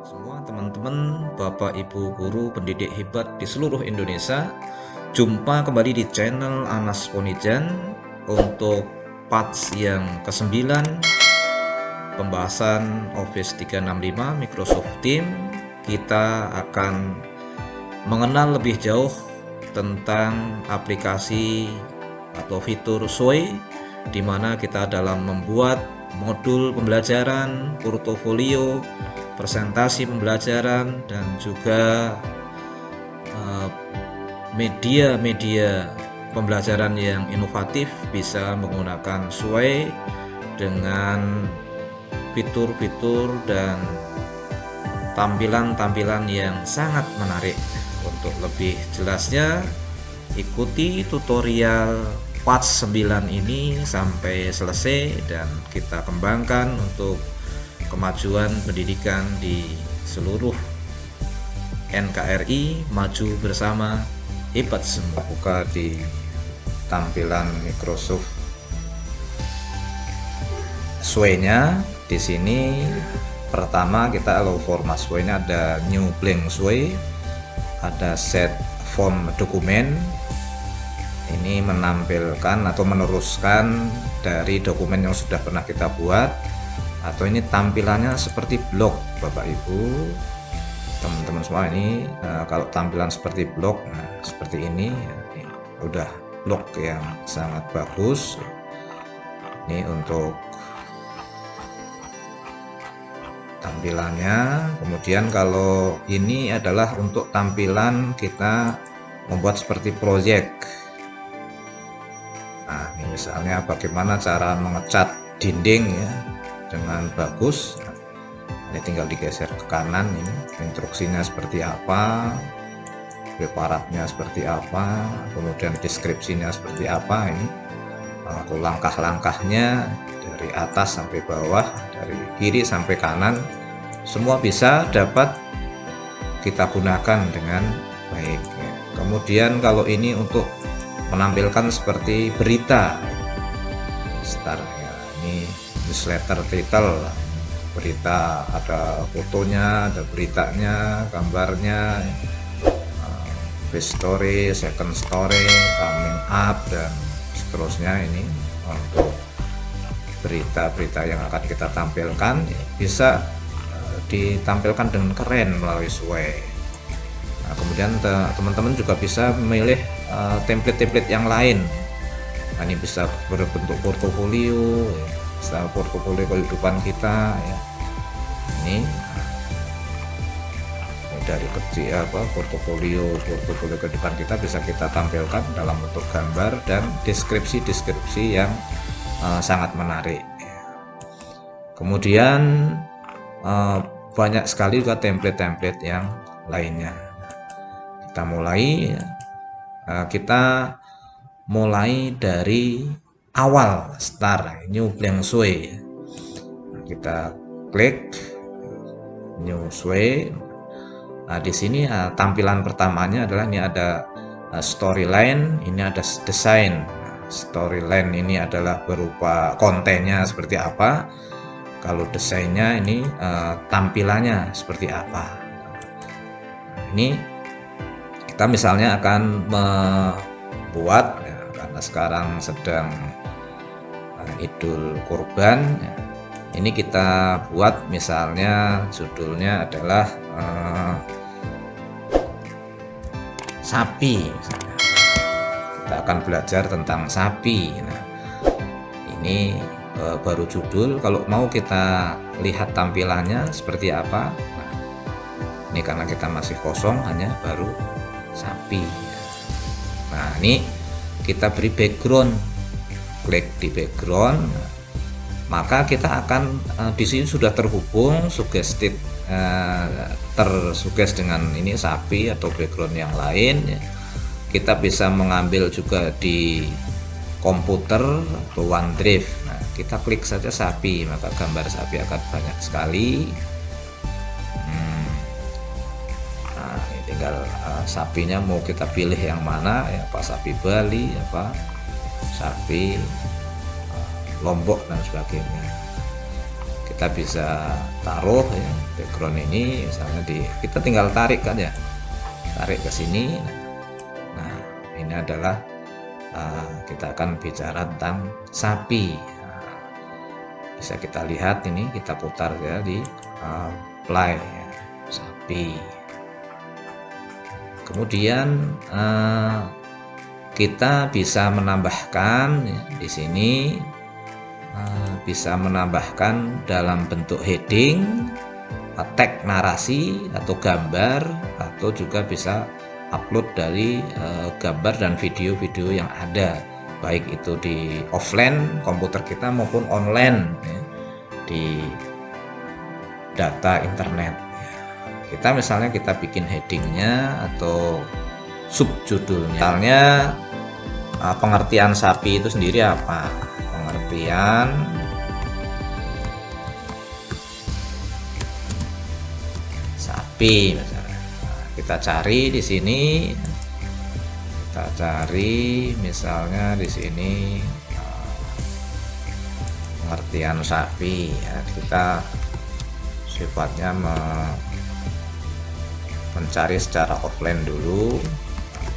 Semua teman-teman, Bapak Ibu guru pendidik hebat di seluruh Indonesia, jumpa kembali di channel Anas Ponijan untuk parts yang ke-9 pembahasan Office 365 Microsoft Teams. Kita akan mengenal lebih jauh tentang aplikasi atau fitur SWOY, di mana kita dalam membuat modul pembelajaran, portofolio, presentasi pembelajaran, dan juga media-media pembelajaran yang inovatif bisa menggunakan SWOY dengan fitur-fitur dan tampilan-tampilan yang sangat menarik. Untuk lebih jelasnya, ikuti tutorial part 9 ini sampai selesai dan kita kembangkan untuk kemajuan pendidikan di seluruh NKRI. Maju bersama, hebat semua. Buka di tampilan Microsoft SWOY-nya. Di sini pertama kita allow format SWOY, ini ada new blank SWOY, ada set form dokumen. Ini menampilkan atau meneruskan dari dokumen yang sudah pernah kita buat, atau ini tampilannya seperti blog Bapak Ibu teman-teman semua. Ini kalau tampilan seperti blog, seperti ini udah blog yang sangat bagus. Ini untuk tampilannya. Kemudian kalau ini adalah untuk tampilan kita membuat seperti project. Nah, ini misalnya bagaimana cara mengecat dinding ya dengan bagus. Ini tinggal digeser ke kanan, ini instruksinya seperti apa, preparatnya seperti apa, kemudian deskripsinya seperti apa, ini atau langkah-langkahnya dari atas sampai bawah, dari kiri sampai kanan, semua bisa dapat kita gunakan dengan baik. Kemudian kalau ini untuk menampilkan seperti berita start ya, ini newsletter title, berita, ada fotonya, ada beritanya, gambarnya, first story, second story, coming up, dan seterusnya. Ini untuk berita-berita yang akan kita tampilkan bisa ditampilkan dengan keren melalui SWOY. Nah, kemudian teman-teman juga bisa memilih template-template yang lain. Nah, ini bisa berbentuk portofolio, bisa portofolio kehidupan kita ya. Ini dari kecil portofolio kehidupan kita bisa kita tampilkan dalam bentuk gambar dan deskripsi-deskripsi yang sangat menarik. Kemudian banyak sekali juga template-template yang lainnya. Kita mulai dari awal, start new blank SWOY. Kita klik new SWOY. Nah, di sini tampilan pertamanya adalah ini ada storyline, ini ada desain. Storyline ini adalah berupa kontennya seperti apa. Kalau desainnya ini tampilannya seperti apa. Ini kita misalnya akan membuat ya, karena sekarang sedang Idul Kurban ya, ini kita buat misalnya judulnya adalah sapi misalnya. Kita akan belajar tentang sapi. Nah, ini baru judul. Kalau mau kita lihat tampilannya seperti apa, nah, ini karena kita masih kosong, hanya baru sapi. Nah, ini kita beri background, klik di background, maka kita akan di sini sudah terhubung suggested, tersuges dengan ini sapi atau background yang lain ya. Kita bisa mengambil juga di komputer atau OneDrive. Nah, kita klik saja sapi, maka gambar sapi akan banyak sekali. Nah, ini tinggal sapinya mau kita pilih yang mana ya, apa sapi Bali, apa sapi Lombok dan sebagainya. kita bisa taruh ya background ini, misalnya kita tinggal tarik kan ya, tarik ke sini. Nah ini adalah kita akan bicara tentang sapi. Nah, bisa kita lihat ini, kita putar ya di play ya, sapi. Kemudian kita bisa menambahkan ya, di sini bisa menambahkan dalam bentuk heading, tag narasi atau gambar, atau juga bisa upload dari gambar dan video-video yang ada, baik itu di offline komputer kita maupun online ya, di data internet. Kita misalnya kita bikin headingnya atau subjudulnya, misalnya pengertian sapi itu sendiri apa, pengertian sapi misalnya. Nah, kita cari di sini, kita cari misalnya di sini pengertian sapi ya, kita sifatnya mencari secara offline dulu.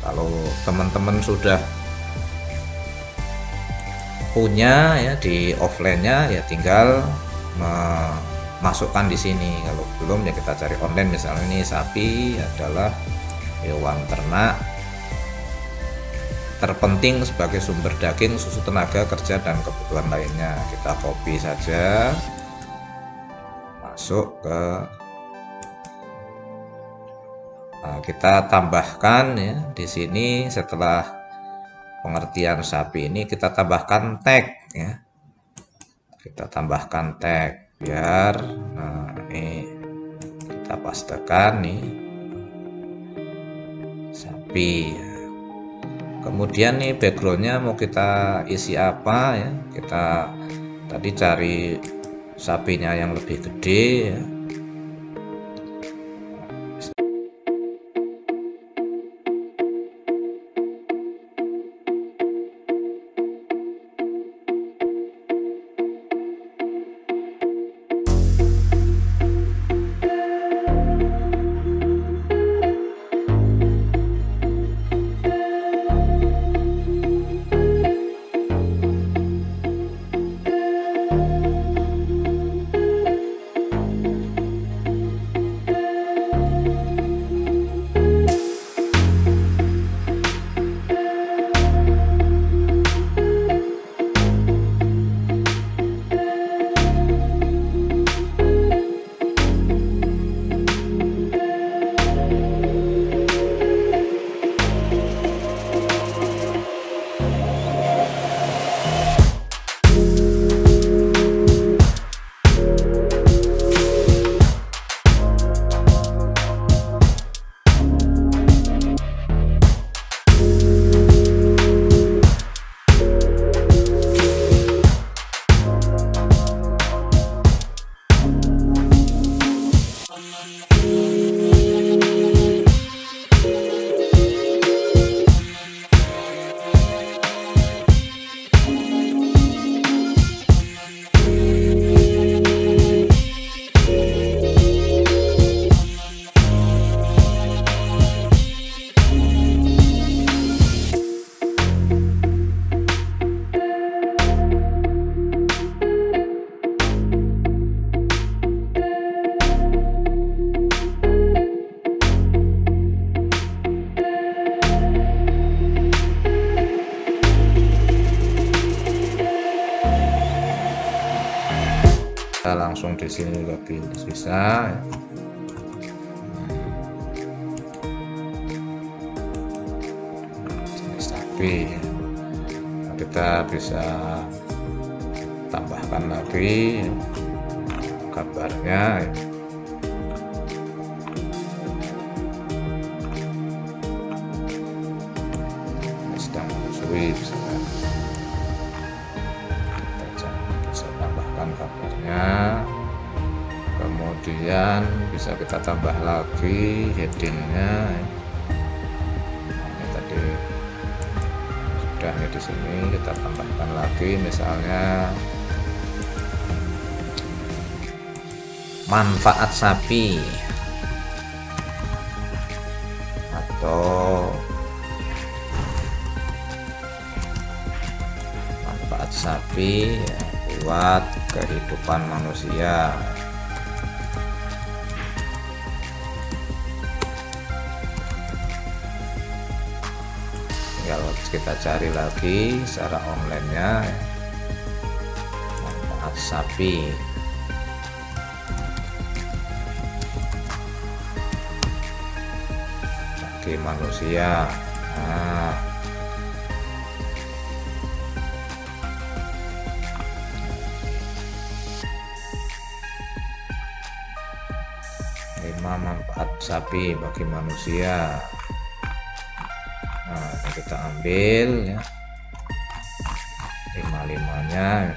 Kalau teman-teman sudah punya ya di offline-nya, ya tinggal memasukkan di sini. Kalau belum ya kita cari online, misalnya ini sapi adalah hewan ternak terpenting sebagai sumber daging, susu, tenaga kerja, dan kebutuhan lainnya. Kita copy saja, masuk ke kita tambahkan ya di sini. Setelah pengertian sapi ini kita tambahkan tag ya, kita tambahkan tag biar ini kita pastekan nih sapi ya. Kemudian nih backgroundnya mau kita isi apa ya, kita tadi cari sapinya yang lebih gede ya. Kita langsung di sini login bisa. Jenis sapi. Nah, kita bisa tambahkan lagi gambarnya. Sedang menyusui bisa. Gambarnya, kemudian bisa kita tambah lagi headingnya. Ini tadi sudah nih, di sini kita tambahkan lagi misalnya manfaat sapi atau manfaat sapi ya, buat kehidupan manusia. Tinggal kita cari lagi secara online-nya manfaat sapi. Bagi manusia. Nah, manfaat sapi bagi manusia. Nah, kita ambil ya 5-5-nya.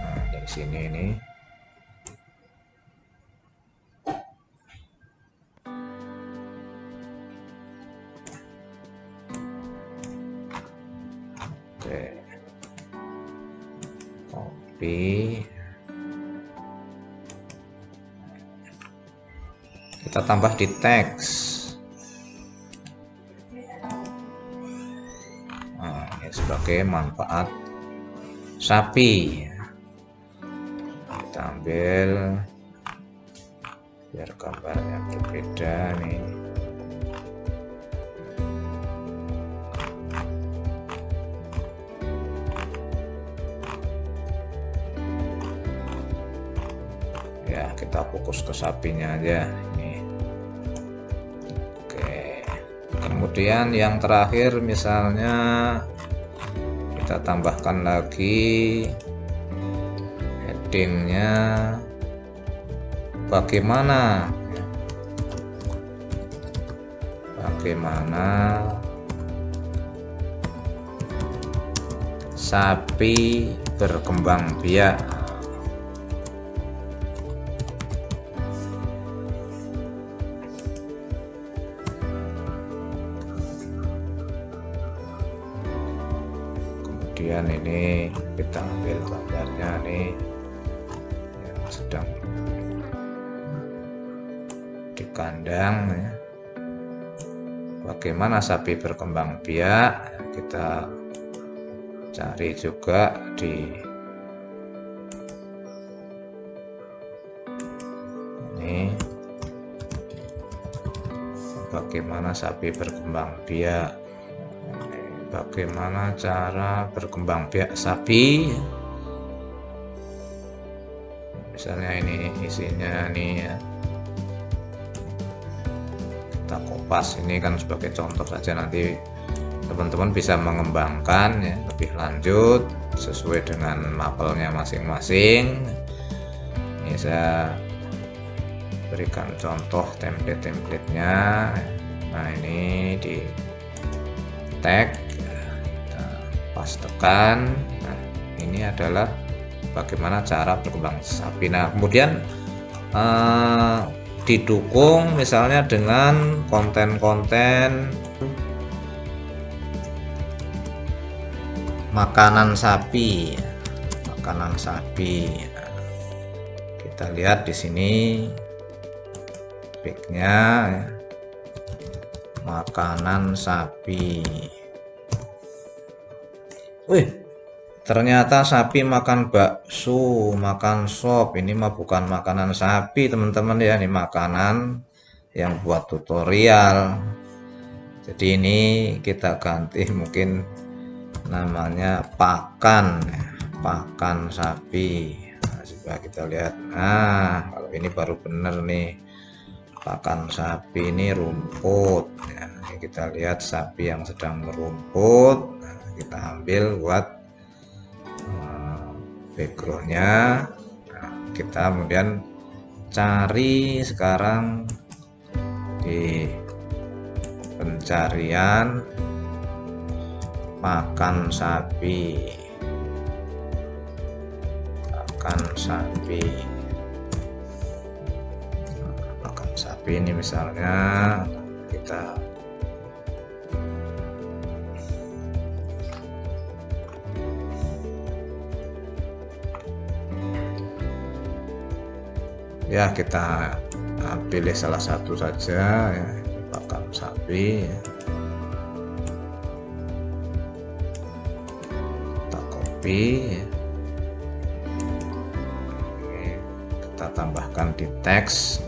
Nah, dari sini ini oke, copy, kita tambah di teks. Nah, ini sebagai manfaat sapi. Kita ambil biar gambarnya berbeda nih. Ya, kita fokus ke sapinya aja ini. Oke, kemudian yang terakhir misalnya kita tambahkan lagi headingnya bagaimana sapi berkembang biak. Kemudian ini kita ambil gambarnya nih yang sedang di kandang ya. Bagaimana sapi berkembang biak, kita cari juga di ini, bagaimana sapi berkembang biak, bagaimana cara berkembang biak sapi. Misalnya ini isinya nih ya, kita kopas ini kan sebagai contoh saja, nanti teman-teman bisa mengembangkan ya lebih lanjut sesuai dengan mapelnya masing-masing. Ini saya berikan contoh template-templatenya. Nah, ini di tag kita pastekan. Nah, ini adalah bagaimana cara berkembang sapi. Nah, kemudian didukung misalnya dengan konten-konten makanan sapi. Nah, kita lihat di sini backnya ya, makanan sapi. Wih, ternyata sapi makan bakso, makan sop. Ini mah bukan makanan sapi teman-teman ya, ini makanan yang buat tutorial. Jadi ini kita ganti mungkin namanya pakan sapi. Nah, coba kita lihat. Nah, kalau ini baru bener nih, pakan sapi ini rumput ya. Ini kita lihat sapi yang sedang merumput. Nah, kita ambil buat backgroundnya. Nah, kita kemudian cari sekarang di pencarian makan sapi. Makan sapi ini misalnya kita Ya, kita pilih salah satu saja ya, pakan sapi ya. Kita copy ya. Oke, kita tambahkan di teks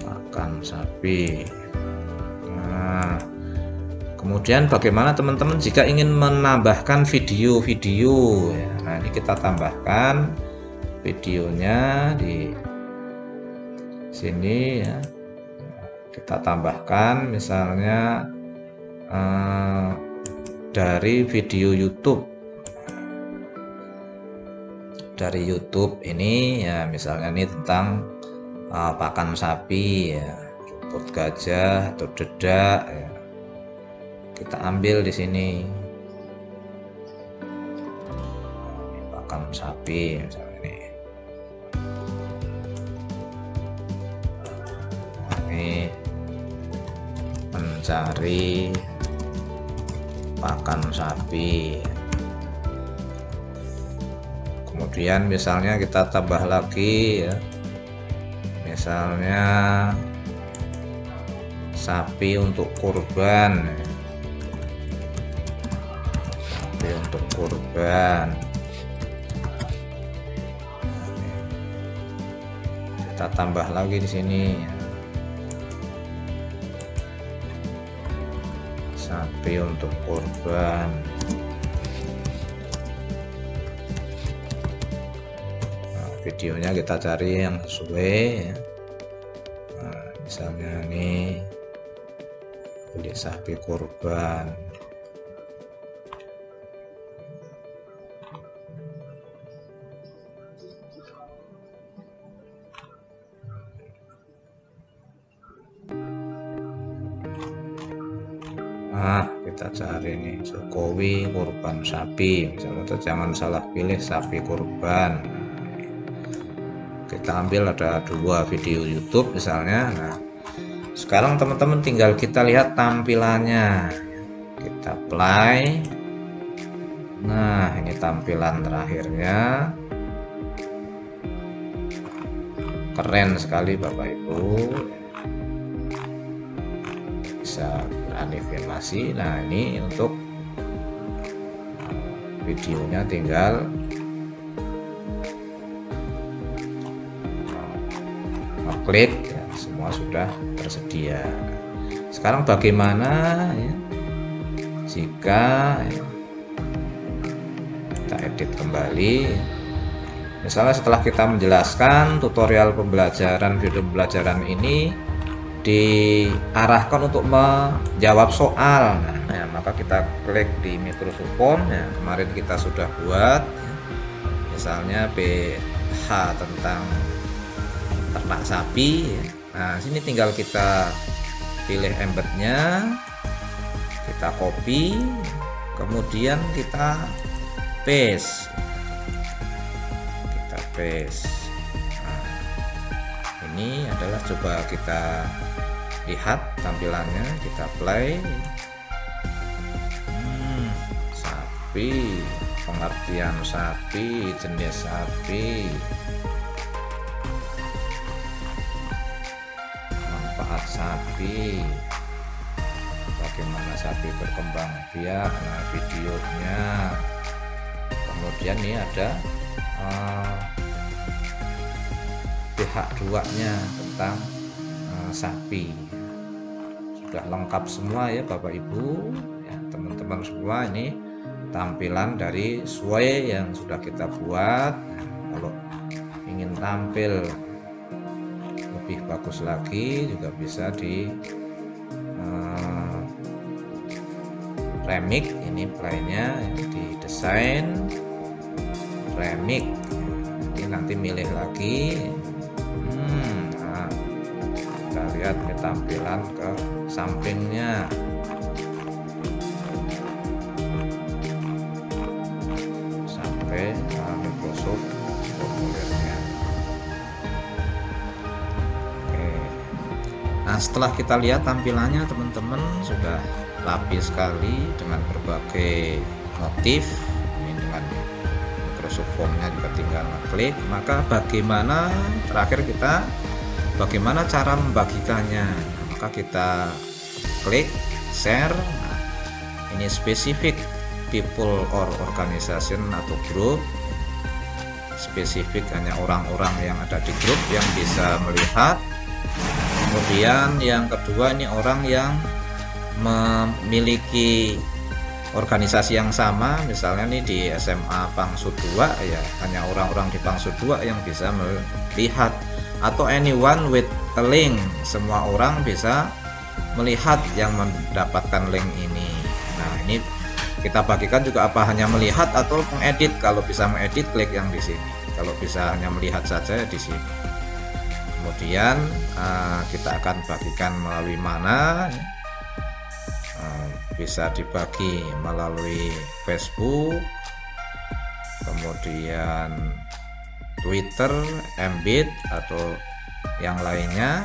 pakan sapi. Nah, kemudian bagaimana teman-teman jika ingin menambahkan video-video ya. Nah, ini kita tambahkan videonya di sini ya. Kita tambahkan misalnya dari video YouTube. Dari YouTube ini ya, misalnya ini tentang pakan sapi ya, rumput gajah atau dedak ya. Kita ambil di sini pakan sapi misalnya ini mencari pakan sapi. Kemudian misalnya kita tambah lagi ya, misalnya sapi untuk kurban, sapi untuk kurban. Kita tambah lagi di sini ya. Sapi untuk kurban. Nah, videonya kita cari yang sesuai ya. Nah, misalnya ini beli sapi kurban. Nah, kita cari nih Jokowi kurban sapi misalnya, jangan salah pilih sapi kurban. Kita ambil ada 2 video YouTube misalnya. Nah, sekarang teman-teman tinggal kita lihat tampilannya, kita play. Nah, ini tampilan terakhirnya, keren sekali Bapak Ibu, bisa animasi. Nah, ini untuk videonya tinggal klik ya, semua sudah tersedia. Sekarang bagaimana ya jika ya, kita edit kembali, misalnya setelah kita menjelaskan tutorial pembelajaran, video pembelajaran ini diarahkan untuk menjawab soal. Nah, ya, maka kita klik di Microsoft Form ya, kemarin kita sudah buat ya. Misalnya PH tentang ternak sapi ya. Nah, sini tinggal kita pilih embednya, kita copy, kemudian kita paste. Kita paste. Ini adalah, coba kita lihat tampilannya, kita play. Sapi, pengertian sapi, jenis sapi, manfaat sapi, bagaimana sapi berkembang biak, nah videonya. Kemudian ini ada pihak 2-nya tentang sapi. Sudah lengkap semua ya Bapak Ibu ya, teman-teman semua. Ini tampilan dari sesuai yang sudah kita buat. Nah, kalau ingin tampil lebih bagus lagi juga bisa di remix. Ini playnya di desain remix. Ini nanti milih lagi. Nah, kita lihat ketampilan ke sampingnya. Sampai Microsoft formulirnya. Oke. Nah, setelah kita lihat tampilannya teman-teman, sudah rapi sekali dengan berbagai motif. Ini dengan Microsoft Form-nya juga tinggal klik. Maka bagaimana cara membagikannya? Maka kita klik share. Nah, ini spesifik people or organization atau grup, spesifik hanya orang-orang yang ada di grup yang bisa melihat. Kemudian yang kedua, ini orang yang memiliki organisasi yang sama, misalnya nih di SMA Pangsut 2 ya, hanya orang-orang di Pangsut 2 yang bisa melihat, atau anyone with a link, semua orang bisa melihat yang mendapatkan link ini. Nah, ini kita bagikan juga apa hanya melihat atau mengedit. Kalau bisa mengedit, klik yang di sini. Kalau bisa hanya melihat saja di sini. Kemudian kita akan bagikan melalui mana? Bisa dibagi melalui Facebook, kemudian Twitter, Embed atau yang lainnya.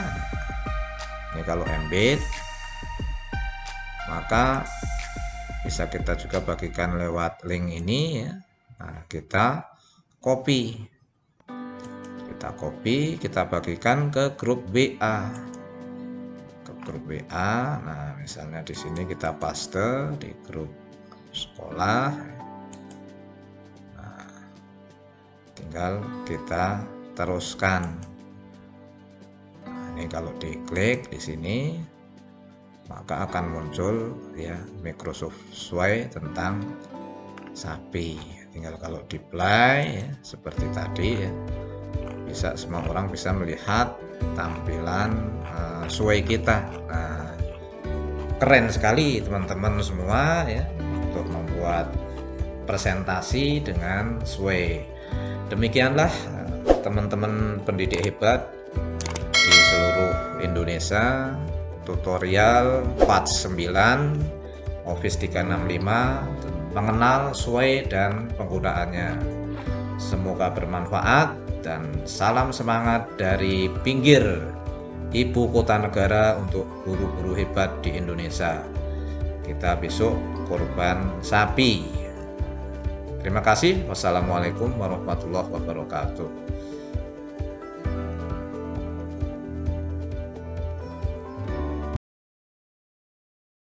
Ini kalau Embed, maka bisa kita juga bagikan lewat link ini ya. Nah, kita copy, kita bagikan ke grup WA. Nah, misalnya di sini kita paste di grup sekolah. Nah, tinggal kita teruskan. Nah, ini kalau diklik di sini, maka akan muncul ya Microsoft Sway tentang sapi. Tinggal kalau di play ya, seperti tadi ya, bisa semua orang bisa melihat tampilan Sway kita. Nah, keren sekali teman-teman semua ya untuk membuat presentasi dengan Sway. Demikianlah teman-teman pendidik hebat di seluruh Indonesia, tutorial part 9 Office 365 mengenal Sway dan penggunaannya. Semoga bermanfaat dan salam semangat dari pinggir ibu kota negara untuk guru-guru hebat di Indonesia. Kita besok korban sapi. Terima kasih. Wassalamualaikum warahmatullahi wabarakatuh.